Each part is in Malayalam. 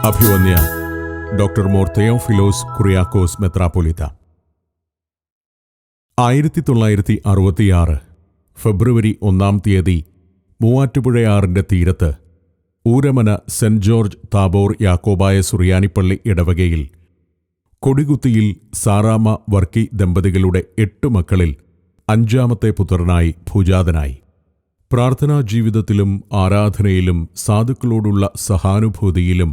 അഭിവന്യ ഡോക്ടർ മോർ തെയോഫിലോസ് കുറിയാക്കോസ് മെത്രാപ്പൊലീത്ത 1966 ഫെബ്രുവരി 1 മൂവാറ്റുപുഴയാറിന്റെ തീരത്ത് ഊരമന സെന്റ് ജോർജ് താബോർ യാക്കോബായ സുറിയാനിപ്പള്ളി ഇടവകയിൽ കൊടികുത്തിയിൽ സാറാമ്മ വർക്കി ദമ്പതികളുടെ 8 മക്കളിൽ 5-ാമത്തെ പുത്രനായി ഭൂജാതനായി. പ്രാർത്ഥനാ ജീവിതത്തിലും ആരാധനയിലും സാധുക്കളോടുള്ള സഹാനുഭൂതിയിലും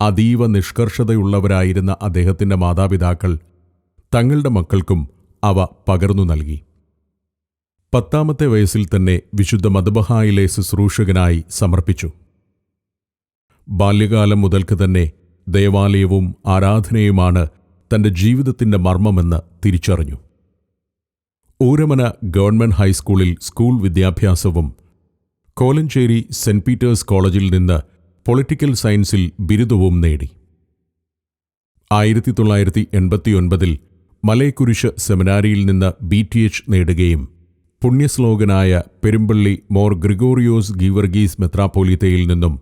അതീവ നിഷ്കർഷതയുള്ളവരായിരുന്ന അദ്ദേഹത്തിന്റെ മാതാപിതാക്കൾ തങ്ങളുടെ മക്കൾക്കും അവ പകർന്നു നൽകി. 10-ാമത്തെ വയസ്സിൽ തന്നെ വിശുദ്ധ മദ്ബഹായിലെ ശുശ്രൂഷകനായി സമർപ്പിച്ചു. ബാല്യകാലം മുതൽക്ക് തന്നെ ദേവാലയവും ആരാധനയുമാണ് തന്റെ ജീവിതത്തിന്റെ മർമ്മമെന്ന് തിരിച്ചറിഞ്ഞു. ഊരമന ഗവൺമെന്റ് ഹൈസ്കൂളിൽ സ്കൂൾ വിദ്യാഭ്യാസവും കോലഞ്ചേരി സെന്റ് പീറ്റേഴ്സ് കോളേജിൽ നിന്ന് പൊളിറ്റിക്കൽ സയൻസിൽ ബിരുദവും നേടി. 1989 മലയക്കുരിശ് സെമിനാരിയിൽ നിന്ന് BTH നേടുകയും പുണ്യശ്ലോകനായ പെരുമ്പള്ളി മോർ ഗ്രിഗോറിയോസ് ഗീവർഗീസ് മെത്രാപ്പൊലീത്തയിൽ നിന്നും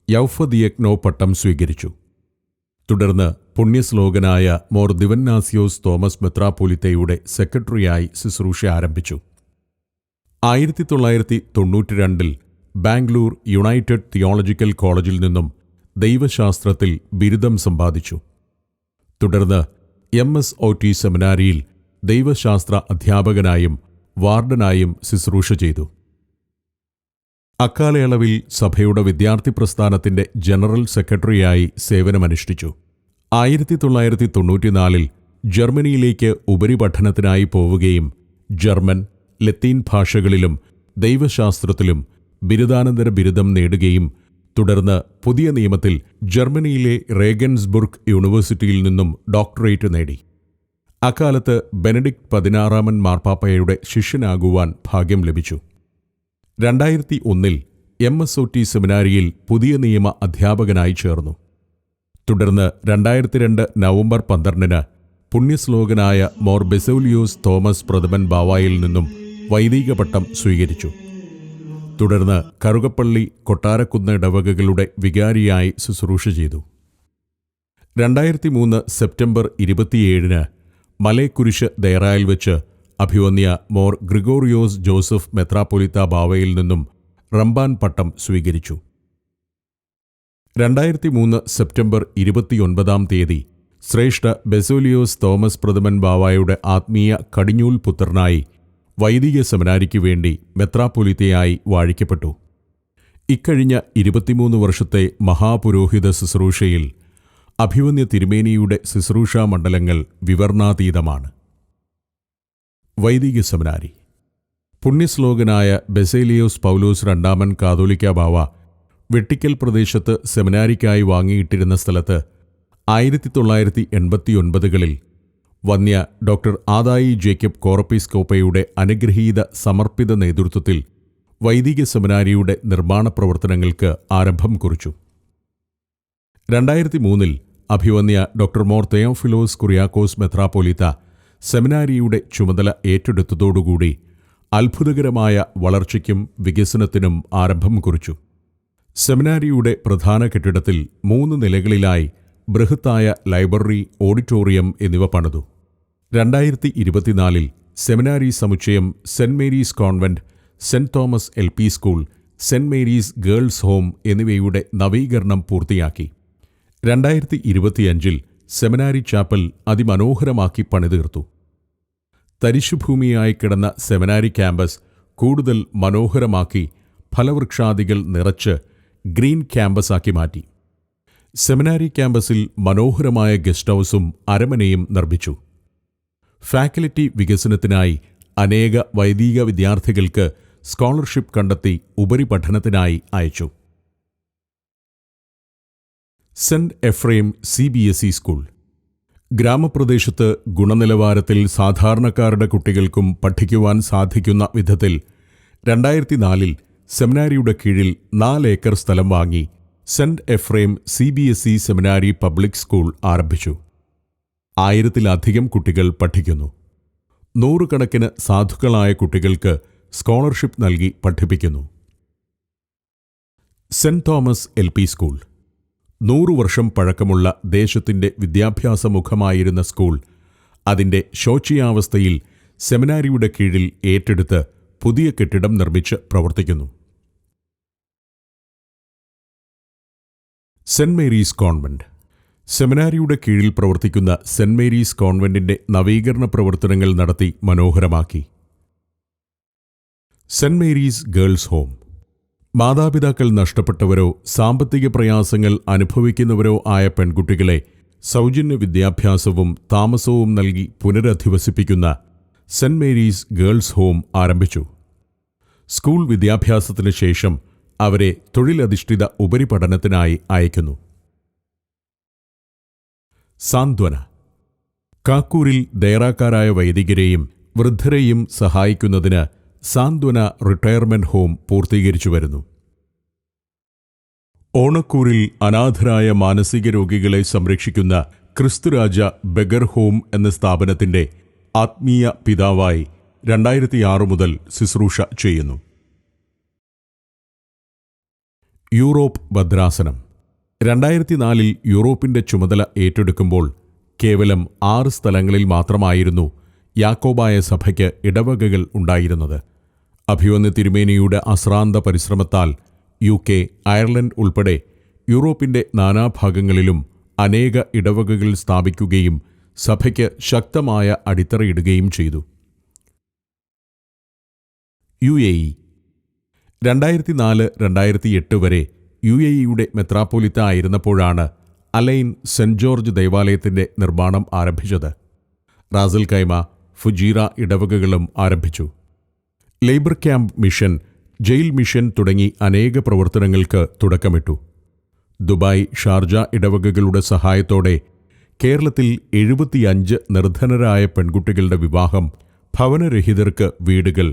യൗഫദിയഗ്നോ പട്ടം സ്വീകരിച്ചു. തുടർന്ന് പുണ്യശ്ലോകനായ മോർ ദിവന്നാസിയോസ് തോമസ് മെത്രാപ്പൊലീത്തയുടെ സെക്രട്ടറിയായി ശുശ്രൂഷ ആരംഭിച്ചു. 1992 ബാംഗ്ലൂർ യുണൈറ്റഡ് തിയോളജിക്കൽ കോളേജിൽ നിന്നും ദൈവശാസ്ത്രത്തിൽ ബിരുദം സമ്പാദിച്ചു. തുടർന്ന് MSOT സെമിനാരിയിൽ ദൈവശാസ്ത്ര അധ്യാപകനായും വാർഡനായും ശുശ്രൂഷ ചെയ്തു. അക്കാലയളവിൽ സഭയുടെ വിദ്യാർത്ഥി പ്രസ്ഥാനത്തിന്റെ ജനറൽ സെക്രട്ടറിയായി സേവനമനുഷ്ഠിച്ചു. 1994 ജർമ്മനിയിലേക്ക് ഉപരിപഠനത്തിനായി പോവുകയും ജർമ്മൻ, ലത്തീൻ ഭാഷകളിലും ദൈവശാസ്ത്രത്തിലും ബിരുദാനന്തര ബിരുദം നേടുകയും തുടർന്ന് പുതിയ നിയമത്തിൽ ജർമ്മനിയിലെ റേഗൻസ്ബുർഗ് യൂണിവേഴ്സിറ്റിയിൽ നിന്നും ഡോക്ടറേറ്റ് നേടി. അക്കാലത്ത് ബെനഡിക്ട് 16 മാർപ്പാപ്പയുടെ ശിഷ്യനാകുവാൻ ഭാഗ്യം ലഭിച്ചു. 2001 MSOT സെമിനാരിയിൽ പുതിയ നിയമ അധ്യാപകനായി ചേർന്നു. തുടർന്ന് 2002 നവംബർ 12 പുണ്യശ്ലോകനായ മോർ ബെസോലിയോസ് തോമസ് പ്രഥമൻ ബാവായിൽ നിന്നും വൈദിക പട്ടം സ്വീകരിച്ചു. തുടർന്ന് കറുകപ്പള്ളി, കൊട്ടാരക്കുന്ന് ഇടവകകളുടെ വികാരിയായി ശുശ്രൂഷ ചെയ്തു. 2003 സെപ്റ്റംബർ 27 മലയക്കുരിശ് ദേറായിൽ വെച്ച് അഭിവന്യ മോർ ഗ്രിഗോറിയോസ് ജോസഫ് മെത്രാപ്പൊലീത്ത ബാവയിൽ നിന്നും റംബാൻ പട്ടം സ്വീകരിച്ചു. 2003 സെപ്റ്റംബർ 29 ശ്രേഷ്ഠ ബെസോലിയോസ് തോമസ് പ്രഥമൻ ബാവായുടെ ആത്മീയ കടിഞ്ഞൂൽ പുത്രനായി വൈദിക സെമിനാരിക്കു വേണ്ടി മെത്രാപ്പൊലീത്തയായി വാഴിക്കപ്പെട്ടു. ഇക്കഴിഞ്ഞ 23 വർഷത്തെ മഹാപുരോഹിത ശുശ്രൂഷയിൽ അഭിവന്യ തിരുമേനിയുടെ ശുശ്രൂഷാ മണ്ഡലങ്ങൾ വിവരണാതീതമാണ്. വൈദിക സെമിനാരി പുണ്യശ്ലോകനായ ബെസേലിയോസ് പൗലോസ് 2 കാതോലിക്ക ബാവ വെട്ടിക്കൽ പ്രദേശത്ത് സെമിനാരിക്കായി വാങ്ങിയിട്ടിരുന്ന സ്ഥലത്ത് 1989 വന്യ ഡോക്ടർ ആദായി ജേക്കബ് കോറപ്പീസ്കോപ്പയുടെ അനുഗ്രഹീത സമർപ്പിത നേതൃത്വത്തിൽ വൈദിക സെമിനാരിയുടെ നിർമ്മാണ പ്രവർത്തനങ്ങൾക്ക് ആരംഭം കുറിച്ചു. 2003 അഭിവന്യ ഡോക്ടർ മോർ തെയോഫിലോസ് കുറിയാക്കോസ് മെത്രാപ്പൊലീത്ത സെമിനാരിയുടെ ചുമതല ഏറ്റെടുത്തതോടുകൂടി അത്ഭുതകരമായ വളർച്ചയ്ക്കും വികസനത്തിനും ആരംഭം കുറിച്ചു. സെമിനാരിയുടെ പ്രധാന കെട്ടിടത്തിൽ 3 നിലകളിലായി ബൃഹത്തായ ലൈബ്രറി, ഓഡിറ്റോറിയം എന്നിവ പണിതു. 2024 സെമിനാരി സമുച്ചയം saint Mary's convent, saint Thomas LP school, saint Mary's Girls home എന്നിവയുടെ നവീകരണം പൂർത്തിയാക്കി. 2025 സെമിനാരി ചാപ്പൽ അതിമനോഹരമാക്കി പണിതീർത്തു. തരിശുഭൂമിയായി കിടന്ന സെമിനാരി ക്യാമ്പസ് കൂടുതൽ മനോഹരമാക്കി ഫലവൃക്ഷാദികൾ നിറച്ച് ഗ്രീൻ ക്യാമ്പസാക്കി മാറ്റി. സെമിനാരി ക്യാമ്പസിൽ മനോഹരമായ ഗസ്റ്റ് ഹൗസും അരമനയും നിർമ്മിച്ചു. ഫാക്കൽറ്റി വികസനത്തിനായി അനേക വൈദിക വിദ്യാർത്ഥികൾക്ക് സ്കോളർഷിപ്പ് കണ്ടെത്തി ഉപരിപഠനത്തിനായി അയച്ചു. സെന്റ് എഫ്രേം CBSE സ്കൂൾ ഗ്രാമപ്രദേശത്ത് ഗുണനിലവാരത്തിൽ സാധാരണക്കാരുടെ കുട്ടികൾക്കും പഠിക്കുവാൻ സാധിക്കുന്ന വിധത്തിൽ 2004 സെമിനാരിയുടെ കീഴിൽ 4 ഏക്കർ സ്ഥലം വാങ്ങി സെന്റ് എഫ്രേം CBSE സെമിനാരി പബ്ലിക് സ്കൂൾ ആരംഭിച്ചു. 1000-ലധികം കുട്ടികൾ പഠിക്കുന്നു. 100 കണക്കിന് സാധുക്കളായ കുട്ടികൾക്ക് സ്കോളർഷിപ്പ് നൽകി പഠിപ്പിക്കുന്നു. സെന്റ് തോമസ് LP സ്കൂൾ 100 വർഷം പഴക്കമുള്ള ദേശത്തിൻ്റെ വിദ്യാഭ്യാസമുഖമായിരുന്ന സ്കൂൾ അതിൻ്റെ ശോച്യാവസ്ഥയിൽ സെമിനാരിയുടെ കീഴിൽ ഏറ്റെടുത്ത് പുതിയ കെട്ടിടം നിർമ്മിച്ച് പ്രവർത്തിക്കുന്നു. Saint Mary's convent. സെമിനാരിയുടെ കീഴിൽ പ്രവർത്തിക്കുന്ന സെന്റ് മേരീസ് കോൺവെന്റിന്റെ നവീകരണ പ്രവർത്തനങ്ങൾ നടത്തി മനോഹരമാക്കി. Saint Mary's Girls Home. മാതാപിതാക്കൾ നഷ്ടപ്പെട്ടവരോ സാമ്പത്തിക പ്രയാസങ്ങൾ അനുഭവിക്കുന്നവരോ ആയ പെൺകുട്ടികളെ സൗജന്യ വിദ്യാഭ്യാസവും താമസവും നൽകി പുനരധിവസിപ്പിക്കുന്ന സെന്റ് മേരീസ് ഗേൾസ് ഹോം ആരംഭിച്ചു. സ്കൂൾ വിദ്യാഭ്യാസത്തിന് ശേഷം അവരെ തൊഴിലധിഷ്ഠിത ഉപരിപഠനത്തിനായി അയക്കുന്നു. സാന്ത്വന. കാക്കൂരിൽ ദയറാക്കാരായ വൈദികരെയും വൃദ്ധരെയും സഹായിക്കുന്നതിന് സാന്ത്വന റിട്ടയർമെന്റ് ഹോം പൂർത്തീകരിച്ചു വരുന്നു. ഓണക്കൂറിൽ അനാഥരായ മാനസിക രോഗികളെ സംരക്ഷിക്കുന്ന ക്രിസ്തുരാജ ബെഗർ ഹോം എന്ന സ്ഥാപനത്തിന്റെ ആത്മീയ പിതാവായി 2006 മുതൽ ശുശ്രൂഷ ചെയ്യുന്നു. യൂറോപ്പ് ഭദ്രാസനം. 2004 യൂറോപ്പിന്റെ ചുമതല ഏറ്റെടുക്കുമ്പോൾ കേവലം 6 സ്ഥലങ്ങളിൽ മാത്രമായിരുന്നു യാക്കോബായ സഭയ്ക്ക് ഇടവകകൾ ഉണ്ടായിരുന്നത്. അഭിവന്യ തിരുമേനിയുടെ അശ്രാന്ത പരിശ്രമത്താൽ UK, അയർലൻഡ് ഉൾപ്പെടെ യൂറോപ്പിന്റെ നാനാഭാഗങ്ങളിലും അനേക ഇടവകകൾ സ്ഥാപിക്കുകയും സഭയ്ക്ക് ശക്തമായ അടിത്തറയിടുകയും ചെയ്തു. UAE. 2004-2008 വരെ UAEയുടെ മെത്രാപ്പോലിത്ത ആയിരുന്നപ്പോഴാണ് അലൈൻ സെന്റ് ജോർജ് ദേവാലയത്തിന്റെ നിർമ്മാണം ആരംഭിച്ചത്. റാസൽ കൈമ, ഫുജീറ ഇടവകകളും ആരംഭിച്ചു. Labour camp mission, jail mission തുടങ്ങി അനേക പ്രവർത്തനങ്ങൾക്ക് തുടക്കമിട്ടു. ദുബായ്, ഷാർജ ഇടവകകളുടെ സഹായത്തോടെ കേരളത്തിൽ 75 നിർധനരായ പെൺകുട്ടികളുടെ വിവാഹം, ഭവനരഹിതർക്ക് വീടുകൾ,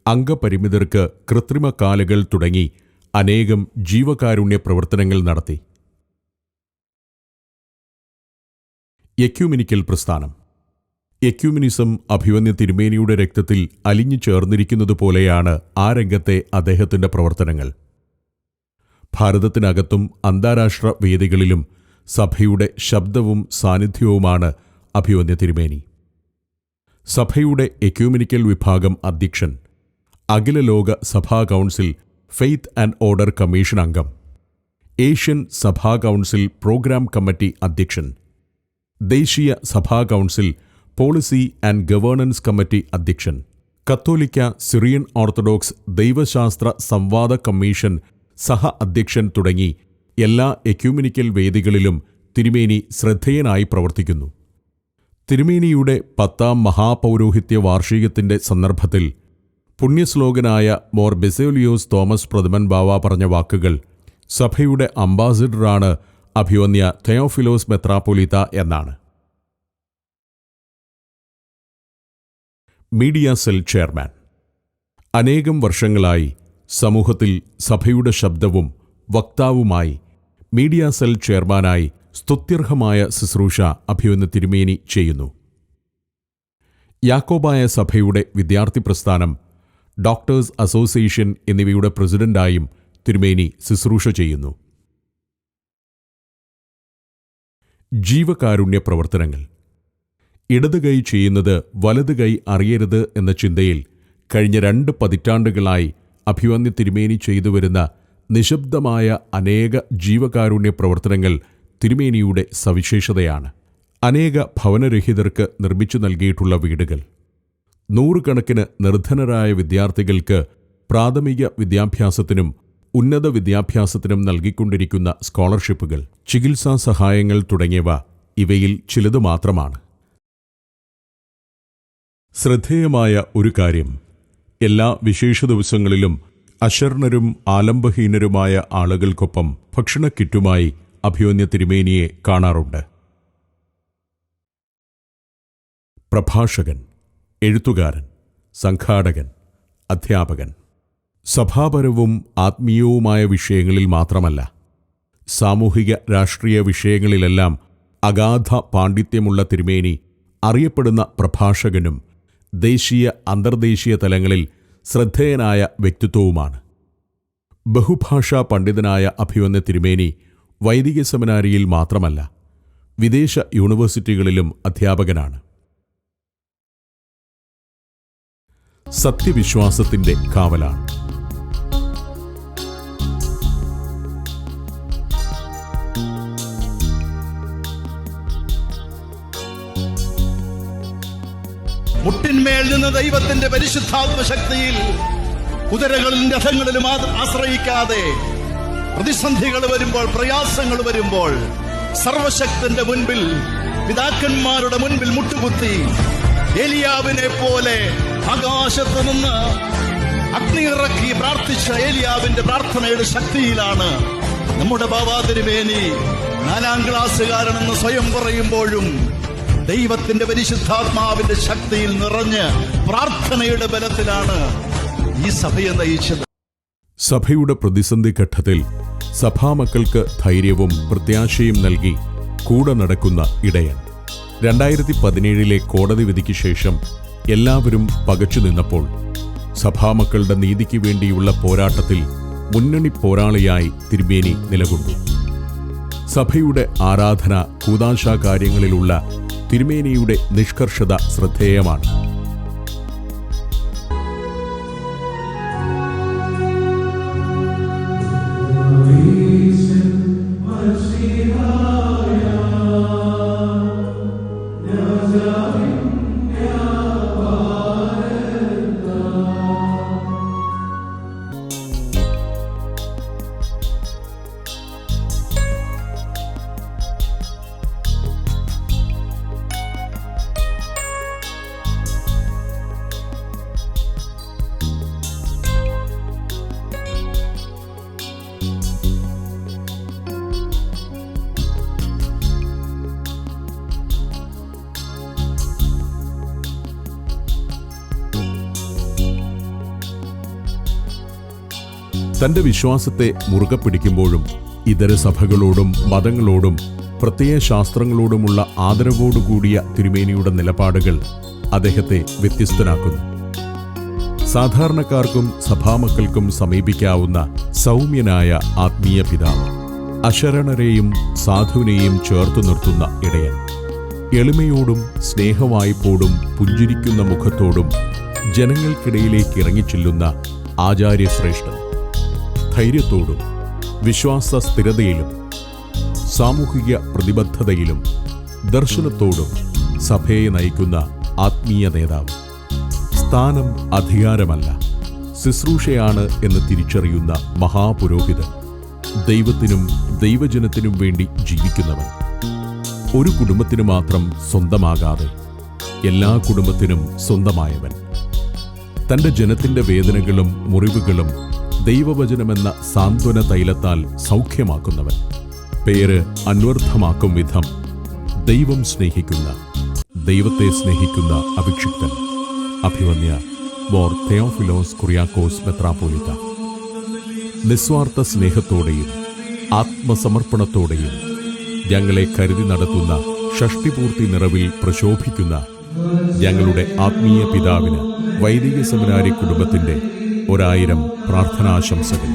അംഗപരിമിതർക്ക് കൃത്രിമ കാലുകൾ തുടങ്ങി അനേകം ജീവകാരുണ്യ പ്രവർത്തനങ്ങൾ നടത്തി. എക്യൂമെനിക്കൽ പ്രസ്ഥാനം. എക്യൂമിനിസം അഭിവന്യ തിരുമേനിയുടെ രക്തത്തിൽ അലിഞ്ഞു ചേർന്നിരിക്കുന്നതുപോലെയാണ് ആ രംഗത്തെ അദ്ദേഹത്തിൻ്റെ പ്രവർത്തനങ്ങൾ. ഭാരതത്തിനകത്തും അന്താരാഷ്ട്ര വേദികളിലും സഭയുടെ ശബ്ദവും സാന്നിധ്യവുമാണ് അഭിവന്യ തിരുമേനി. സഭയുടെ എക്യൂമെനിക്കൽ വിഭാഗം അധ്യക്ഷൻ, അഖില ലോക സഭാ council faith and order commission അംഗം, ഏഷ്യൻ സഭാ കൗൺസിൽ പ്രോഗ്രാം കമ്മിറ്റി അധ്യക്ഷൻ, ദേശീയ സഭാ council policy and governance committee അധ്യക്ഷൻ, കത്തോലിക്ക സിറിയൻ ഓർത്തഡോക്സ് ദൈവശാസ്ത്ര സംവാദ കമ്മീഷൻ സഹ അധ്യക്ഷൻ തുടങ്ങി എല്ലാ എക്യൂമെനിക്കൽ വേദികളിലും തിരുമേനി ശ്രദ്ധേയനായി പ്രവർത്തിക്കുന്നു. തിരുമേനിയുടെ 10ാം മഹാപൗരോഹിത്യ വാർഷികത്തിന്റെ സന്ദർഭത്തിൽ പുണ്യശ്ലോകനായ മോർ ബെസേലിയോസ് തോമസ് പ്രഥമൻ ബാവ പറഞ്ഞ വാക്കുകൾ, സഭയുടെ അംബാസിഡറാണ് അഭിവന്യ തെയോഫിലോസ് മെത്രാപ്പൊലീത്ത എന്നാണ്. Media cell chairman. അനേകം വർഷങ്ങളായി സമൂഹത്തിൽ സഭയുടെ ശബ്ദവും വക്താവുമായി മീഡിയ സെൽ ചെയർമാനായി സ്തുത്യർഹമായ ശുശ്രൂഷ അഭിവന്യ തിരുമേനി ചെയ്യുന്നു. യാക്കോബായ സഭയുടെ വിദ്യാർത്ഥി പ്രസ്ഥാനം, ഡോക്ടേഴ്സ് അസോസിയേഷൻ എന്നിവയുടെ പ്രസിഡന്റായും തിരുമേനി ശുശ്രൂഷ ചെയ്യുന്നു. ജീവകാരുണ്യ പ്രവർത്തനങ്ങൾ. ഇടത് കൈ ചെയ്യുന്നത് വലത് കൈ അറിയരുത് എന്ന ചിന്തയിൽ കഴിഞ്ഞ 2 പതിറ്റാണ്ടുകളായി അഭിവന്യ തിരുമേനി ചെയ്തുവരുന്ന നിശബ്ദമായ അനേക ജീവകാരുണ്യ പ്രവർത്തനങ്ങൾ തിരുമേനിയുടെ സവിശേഷതയാണ്. അനേക ഭവനരഹിതർക്ക് നിർമ്മിച്ചു നൽകിയിട്ടുള്ള വീടുകൾ, 100 കണക്കിന് നിർധനരായ വിദ്യാർത്ഥികൾക്ക് പ്രാഥമിക വിദ്യാഭ്യാസത്തിനും ഉന്നത വിദ്യാഭ്യാസത്തിനും നൽകിക്കൊണ്ടിരിക്കുന്ന സ്കോളർഷിപ്പുകൾ, ചികിത്സാ സഹായങ്ങൾ തുടങ്ങിയവ ഇവയിൽ ചിലത് മാത്രമാണ്. ശ്രദ്ധേയമായ ഒരു കാര്യം, എല്ലാ വിശേഷ ദിവസങ്ങളിലും അശരണരും ആലംബഹീനരുമായ ആളുകൾക്കൊപ്പം ഭക്ഷണക്കിറ്റുമായി അഭിവന്യ തിരുമേനിയെ കാണാറുണ്ട്. പ്രഭാഷകൻ, എഴുത്തുകാരൻ, സംഘാടകൻ, അധ്യാപകൻ. സഭാപരവും ആത്മീയവുമായ വിഷയങ്ങളിൽ മാത്രമല്ല, സാമൂഹിക രാഷ്ട്രീയ വിഷയങ്ങളിലെല്ലാം അഗാധ പാണ്ഡിത്യമുള്ള തിരുമേനി അറിയപ്പെടുന്ന പ്രഭാഷകനും ദേശീയ അന്തർദേശീയ തലങ്ങളിൽ ശ്രദ്ധേയനായ വ്യക്തിത്വവുമാണ്. ബഹുഭാഷാ പണ്ഡിതനായ അഭിവന്യ തിരുമേനി വൈദിക സെമിനാരിയിൽ മാത്രമല്ല, വിദേശ യൂണിവേഴ്സിറ്റികളിലും അധ്യാപകനാണ്. സത്യവിശ്വാസത്തിന്റെ കാവലാണ്. മുട്ടിന്മേൽ നിന്ന് ദൈവത്തിന്റെ പരിശുദ്ധാത്മശക്തിയിൽ കുതിരകളിലും രഥങ്ങളിലും ആശ്രയിക്കാതെ പ്രതിസന്ധികൾ വരുമ്പോൾ, പ്രയാസങ്ങൾ വരുമ്പോൾ സർവശക്തന്റെ മുൻപിൽ, പിതാക്കന്മാരുടെ മുൻപിൽ മുട്ടുകുത്തി ഏലിയാവിനെ പോലെ ആകാശത്ത് നിന്ന് അഗ്നി ഇറക്കി പ്രാർത്ഥിച്ച ഏലിയാവിന്റെ പ്രാർത്ഥനയുടെ ശക്തിയിലാണ് നമ്മുടെ ബാബാ തിരുമേനി 4ാം ക്ലാസ്സുകാരനെന്ന് സ്വയം പറയുമ്പോഴും ദൈവത്തിന്റെ പരിശുദ്ധാത്മാവിന്റെ ശക്തിയിൽ നിറഞ്ഞ് പ്രാർത്ഥനയുടെ ബലത്തിലാണ് ഈ സഭയെ നയിച്ചത്. സഭയുടെ പ്രതിസന്ധി ഘട്ടത്തിൽ സഭാമക്കൾക്ക് ധൈര്യവും പ്രത്യാശയും നൽകി കൂടെ നടക്കുന്ന ഇടയൻ. 2017 കോടതി വിധിക്ക് ശേഷം എല്ലാവരും പകച്ചു നിന്നപ്പോൾ സഭാമക്കളുടെ നീതിക്ക് വേണ്ടിയുള്ള പോരാട്ടത്തിൽ മുന്നണി പോരാളിയായി തിരുമേനി നിലകൊണ്ടു. സഭയുടെ ആരാധന, കൂദാശ കാര്യങ്ങളിലുള്ള തിരുമേനിയുടെ നിഷ്കർഷത ശ്രദ്ധേയമാണ്. തന്റെ വിശ്വാസത്തെ മുറുകെ പിടിക്കുമ്പോഴും ഇതര സഭകളോടും മതങ്ങളോടും പ്രത്യയ ശാസ്ത്രങ്ങളോടുമുള്ള ആദരവോടുകൂടിയ തിരുമേനിയുടെ നിലപാടുകൾ അദ്ദേഹത്തെ വ്യത്യസ്തനാക്കുന്നു. സാധാരണക്കാർക്കും സഭാമക്കൾക്കും സമീപിക്കാവുന്ന സൗമ്യനായ ആത്മീയ പിതാവ്, അശരണരെയും സാധുവിനെയും ചേർത്തു നിർത്തുന്ന ഇടയൻ, എളിമയോടും സ്നേഹവായ്പോടും പുഞ്ചിരിക്കുന്ന മുഖത്തോടും ജനങ്ങൾക്കിടയിലേക്ക് ഇറങ്ങിച്ചെല്ലുന്ന ആചാര്യശ്രേഷ്ഠൻ, ധൈര്യത്തോടും വിശ്വാസ സ്ഥിരതയിലും സാമൂഹിക പ്രതിബദ്ധതയിലും ദർശനത്തോടും സഭയെ നയിക്കുന്ന ആത്മീയ നേതാവ്. സ്ഥാനം അധികാരമല്ല, ശുശ്രൂഷയാണ് എന്ന് തിരിച്ചറിയുന്ന മഹാപുരോഹിതൻ, ദൈവത്തിനും ദൈവജനത്തിനും വേണ്ടി ജീവിക്കുന്നവൻ, ഒരു കുടുംബത്തിനു മാത്രം സ്വന്തമാകാതെ എല്ലാ കുടുംബത്തിനും സ്വന്തമായവൻ, തന്റെ ജനത്തിന്റെ വേദനകളും മുറിവുകളും ദൈവവചനമെന്ന സാന്ത്വന തൈലത്താൽ സൗഖ്യമാക്കുന്നവൻ, പേര് അന്വർത്ഥമാക്കും വിധം ദൈവം സ്നേഹിക്കുന്ന, ദൈവത്തെ സ്നേഹിക്കുന്ന അഭിഷിക്തൻ, അഭിവന്യ മോർ തെയോഫിലോസ് കുറിയാക്കോസ് മെത്രാപ്പോലീത്ത. നിസ്വാർത്ഥ സ്നേഹത്തോടെയും ആത്മസമർപ്പണത്തോടെയും ഞങ്ങളെ കരുതി നടത്തുന്ന ഷഷ്ടിപൂർത്തി നിറവിൽ പ്രശോഭിക്കുന്ന ഞങ്ങളുടെ ആത്മീയ പിതാവിന് വൈദിക സെമിനാരി കുടുംബത്തിന്റെ 1000 പ്രാർത്ഥനാശംസകൾ.